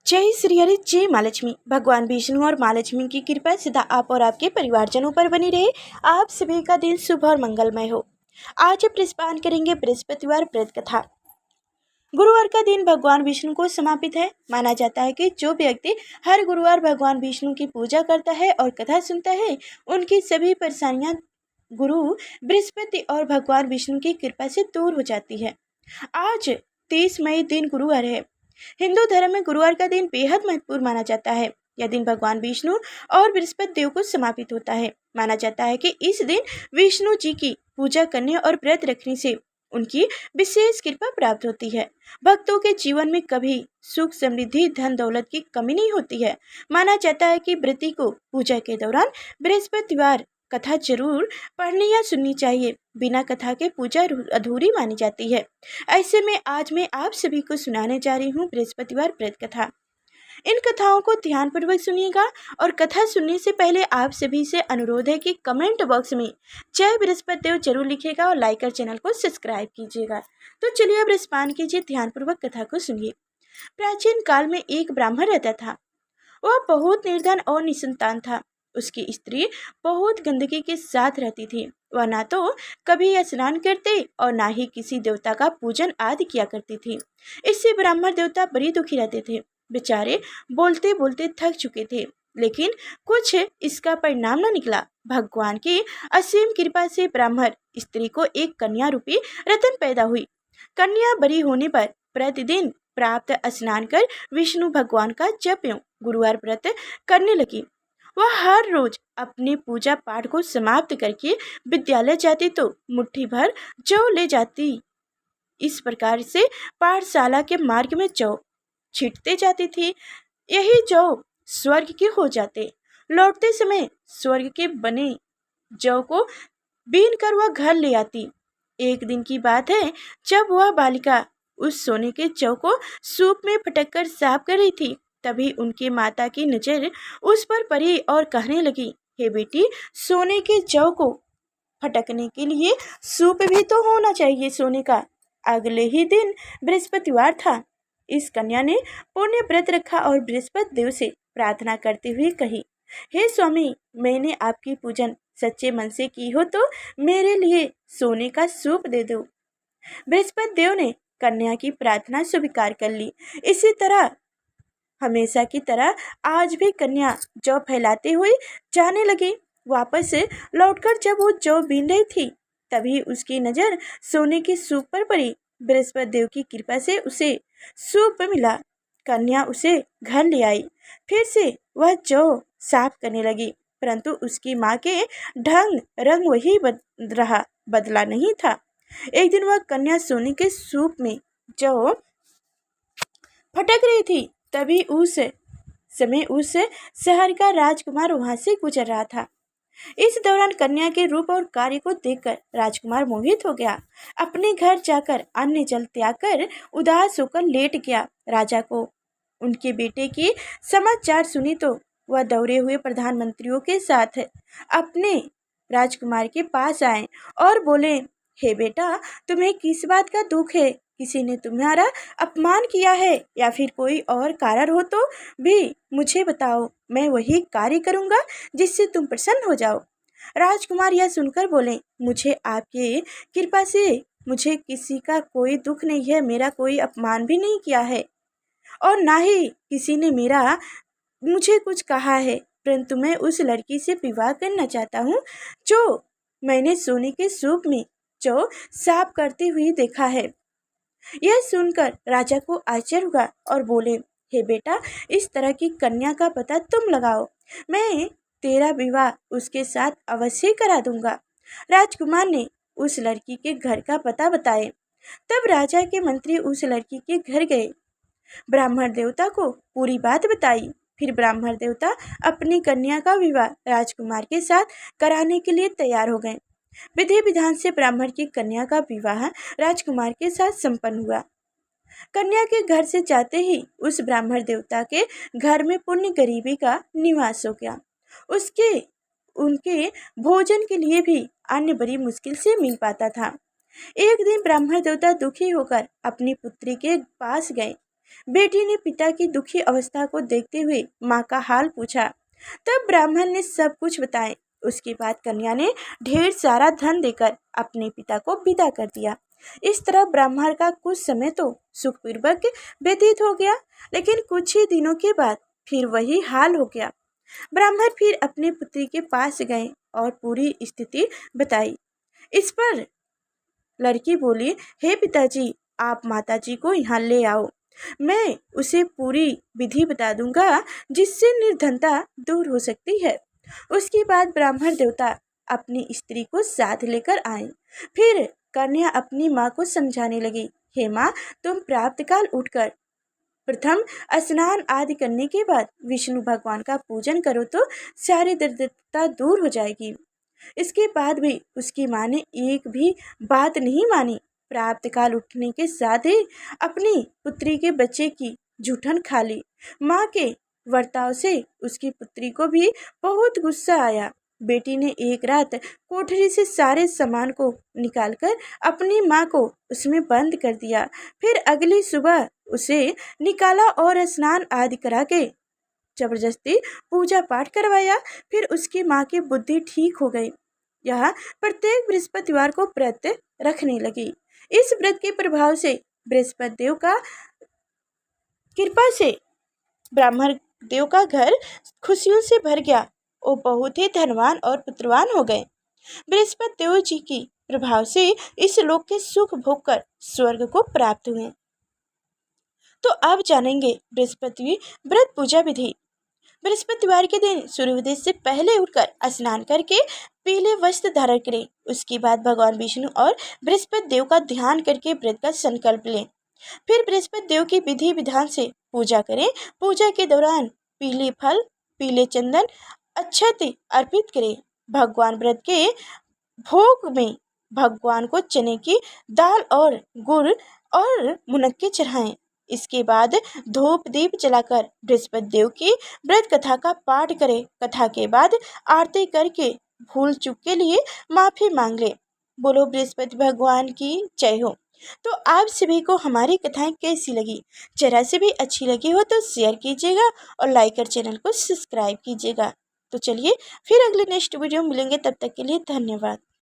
जय श्री हरि, जय माँ लक्ष्मी। भगवान विष्णु और माँ लक्ष्मी की कृपा सदा आप और आपके परिवारजनों पर बनी रहे। आप सभी का दिन शुभ और मंगलमय हो। आज प्रस्पान करेंगे बृहस्पतिवार व्रत कथा। गुरुवार का दिन भगवान विष्णु को समर्पित है। माना जाता है कि जो व्यक्ति हर गुरुवार भगवान विष्णु की पूजा करता है और कथा सुनता है, उनकी सभी परेशानियां गुरु बृहस्पति और भगवान विष्णु की कृपा से दूर हो जाती है। आज 30 मई दिन गुरुवार है। हिंदू धर्म में गुरुवार का दिन बेहद महत्वपूर्ण माना जाता है। यह दिन भगवान विष्णु और बृहस्पति देव को समर्पित होता है। माना जाता है कि इस दिन विष्णु जी की पूजा करने और व्रत रखने से उनकी विशेष कृपा प्राप्त होती है। भक्तों के जीवन में कभी सुख, समृद्धि, धन दौलत की कमी नहीं होती है। माना जाता है कि व्रती को पूजा के दौरान बृहस्पतिवार कथा जरूर पढ़नी या सुननी चाहिए। बिना कथा के पूजा अधूरी मानी जाती है। ऐसे में आज मैं आप सभी को सुनाने जा रही हूँ बृहस्पतिवार व्रत कथा। इन कथाओं को ध्यानपूर्वक सुनिएगा और कथा सुनने से पहले आप सभी से अनुरोध है कि कमेंट बॉक्स में जय बृहस्पति देव जरूर लिखिएगा और लाइक कर चैनल को सब्सक्राइब कीजिएगा। तो चलिए अब स्पान कीजिए, ध्यानपूर्वक कथा को सुनिए। प्राचीन काल में एक ब्राह्मण रहता था। वह बहुत निर्धन और निसंतान था। उसकी स्त्री बहुत गंदगी के साथ रहती थी। वह ना तो कभी स्नान करते और ना ही किसी देवता का पूजन आदि किया करती थी। इससे ब्राह्मण देवता बड़ी दुखी रहते थे। बेचारे बोलते बोलते थक चुके थे, लेकिन कुछ इसका परिणाम न निकला। भगवान की असीम कृपा से ब्राह्मण स्त्री को एक कन्या रूपी रतन पैदा हुई। कन्या बड़ी होने पर प्रतिदिन प्राप्त स्नान कर विष्णु भगवान का जप एवं गुरुवार व्रत करने लगी। वह हर रोज अपने पूजा पाठ को समाप्त करके विद्यालय जाती तो मुट्ठी भर जौ ले जाती। इस प्रकार से पाठशाला के मार्ग में जौ छिटते जाती थी। यही जौ स्वर्ग के हो जाते। लौटते समय स्वर्ग के बने जौ को बीन कर वह घर ले आती। एक दिन की बात है, जब वह बालिका उस सोने के जौ को सूप में फटक कर साफ कर रही थी, तभी उनकी माता की नजर उस पर पड़ी और कहने लगी, हे बेटी, सोने के जौ को फटकने के लिए सूप भी तो होना चाहिए सोने का। अगले ही दिन बृहस्पतिवार था। इस कन्या ने पुण्य व्रत रखा और बृहस्पति देव से प्रार्थना करते हुए कही, हे स्वामी, मैंने आपकी पूजन सच्चे मन से की हो तो मेरे लिए सोने का सूप दे दो। बृहस्पति देव ने कन्या की प्रार्थना स्वीकार कर ली। इसी तरह हमेशा की तरह आज भी कन्या जौ फैलाते हुए जाने लगी। वापस लौटकर जब वो जौ बीन रही थी, तभी उसकी नजर सोने की सूप पर पड़ी। बृहस्पति देव की कृपा से उसे सूप मिला। कन्या उसे घर ले आई। फिर से वह जौ साफ करने लगी, परंतु उसकी माँ के ढंग रंग वही रहा, बदला नहीं था। एक दिन वह कन्या सोने के सूप में जौ फटक रही थी। तभी उस समय उस शहर का राजकुमार वहां से गुजर रहा था। इस दौरान कन्या के रूप और कार्य को देखकर राजकुमार मोहित हो गया। अपने घर जाकर अन्न जल त्याग कर उदास होकर लेट गया। राजा को उनके बेटे की समाचार सुनी तो वह दौड़े हुए प्रधानमंत्रियों के साथ अपने राजकुमार के पास आए और बोले, हे बेटा, तुम्हें किस बात का दुख है? किसी ने तुम्हारा अपमान किया है या फिर कोई और कारण हो तो भी मुझे बताओ। मैं वही कार्य करूँगा जिससे तुम प्रसन्न हो जाओ। राजकुमार यह सुनकर बोले, मुझे आपके कृपा से मुझे किसी का कोई दुख नहीं है। मेरा कोई अपमान भी नहीं किया है और ना ही किसी ने मुझे कुछ कहा है, परंतु मैं उस लड़की से विवाह करना चाहता हूँ जो मैंने सोने के सूप में जो साफ करती हुई देखा है। यह सुनकर राजा को आश्चर्य हुआ और बोले, हे बेटा, इस तरह की कन्या का पता तुम लगाओ। मैं तेरा विवाह उसके साथ अवश्य करा दूंगा। राजकुमार ने उस लड़की के घर का पता बताए। तब राजा के मंत्री उस लड़की के घर गए, ब्राह्मण देवता को पूरी बात बताई। फिर ब्राह्मण देवता अपनी कन्या का विवाह राजकुमार के साथ कराने के लिए तैयार हो गए। विधि विधान से ब्राह्मण की कन्या का विवाह राजकुमार के साथ संपन्न हुआ। कन्या के घर से जाते ही उस ब्राह्मण देवता के घर में पुण्य गरीबी का निवास हो गया। उनके भोजन के लिए भी अन्न बड़ी मुश्किल से मिल पाता था। एक दिन ब्राह्मण देवता दुखी होकर अपनी पुत्री के पास गए। बेटी ने पिता की दुखी अवस्था को देखते हुए माँ का हाल पूछा। तब ब्राह्मण ने सब कुछ बताया। उसके बाद कन्या ने ढेर सारा धन देकर अपने पिता को विदा कर दिया। इस तरह ब्राह्मण का कुछ समय तो सुखपूर्वक व्यतीत हो गया, लेकिन कुछ ही दिनों के बाद फिर वही हाल हो गया। ब्राह्मण फिर अपने पुत्री के पास गए और पूरी स्थिति बताई। इस पर लड़की बोली, हे पिताजी, आप माताजी को यहाँ ले आओ। मैं उसे पूरी विधि बता दूंगा जिससे निर्धनता दूर हो सकती है। उसके बाद ब्राह्मण देवता अपनी स्त्री को साथ लेकर आए। फिर कन्या अपनी माँ को समझाने लगी, हे माँ, तुम प्राप्त काल उठकर प्रथम स्नान आदि करने के बाद विष्णु भगवान का पूजन करो तो सारी दरिद्रता दूर हो जाएगी। इसके बाद भी उसकी माँ ने एक भी बात नहीं मानी। प्राप्त काल उठने के साथ ही अपनी पुत्री के बच्चे की जूठन खा ली। माँ के वर्ताव से उसकी पुत्री को भी बहुत गुस्सा आया। बेटी ने एक रात कोठरी से सारे सामान को निकालकर अपनी माँ को उसमें बंद कर दिया। फिर अगली सुबह उसे निकाला और स्नान आदि करा के जबरदस्ती पूजा पाठ करवाया। फिर उसकी माँ की बुद्धि ठीक हो गई। यह प्रत्येक बृहस्पतिवार को व्रत रखने लगी। इस व्रत के प्रभाव से बृहस्पति देव का कृपा से ब्राह्मण देव का घर खुशियों से भर गया। वो बहुत ही धनवान और पुत्रवान हो गए। बृहस्पति देव जी की प्रभाव से इस लोक के सुख भोग कर स्वर्ग को प्राप्त हुए। तो अब जानेंगे बृहस्पति व्रत पूजा विधि। बृहस्पतिवार के दिन सूर्योदय से पहले उठकर स्नान करके पीले वस्त्र धारण करें। उसके बाद भगवान विष्णु और बृहस्पति देव का ध्यान करके व्रत का संकल्प लें। फिर बृहस्पति देव की विधि विधान से पूजा करें। पूजा के दौरान पीले फल, पीले चंदन, अक्षत अर्पित करें। भगवान व्रत के भोग में भगवान को चने की दाल और गुड़ और मुनक्के चढ़ाएं। इसके बाद धूप दीप जलाकर बृहस्पति देव की व्रत कथा का पाठ करें। कथा के बाद आरती करके भूल चूक के लिए माफी मांग ले। बोलो बृहस्पति भगवान की जय हो। तो आप सभी को हमारी कथाएं कैसी लगी? जरा से भी अच्छी लगी हो तो शेयर कीजिएगा और लाइक कर चैनल को सब्सक्राइब कीजिएगा। तो चलिए फिर अगले नेक्स्ट वीडियो मिलेंगे, तब तक के लिए धन्यवाद।